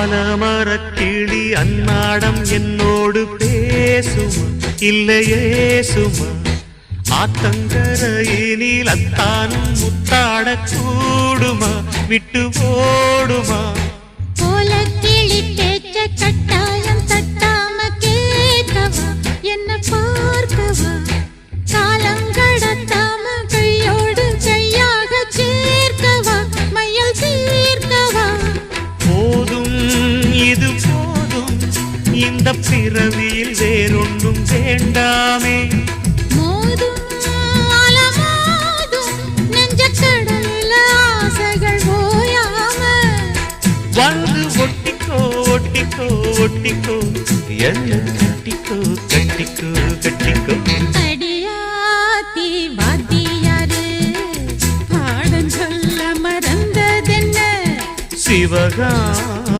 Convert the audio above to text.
ஆலமரக்கிளி அன்னாடம் என்னோடு பேசுமா இல்லையே சுமா ஆத்தங்கரையினில் அத்தானும் முத்தாட கூடுமா விட்டு ஓடுமா கோலக்கிளி பேச்ச கட்டாயம் தட்டாம கேட்கவா என்ன பார்க்கவா காலம் கடத்தாம கையோடு கையாக சேர்க்கவா மையல் தீர்க்கவா போதும் இது போதும் இந்த பிறவியில் வேறொன்றும் வேண்டாமே மோதும் அலமோதும் நெஞ்ச கடலில் ஆசைகள் ஓயாம வந்து ஒட்டிக்கோ ஒட்டிக்கோ ஒட்டிக்கோ என்ன கட்டிக்கோ கட்டிக்கோ கட்டிக்கோ அடியாத்தி வாத்தியாரு பாடம் சொல்ல மறந்ததென்ன சிவகா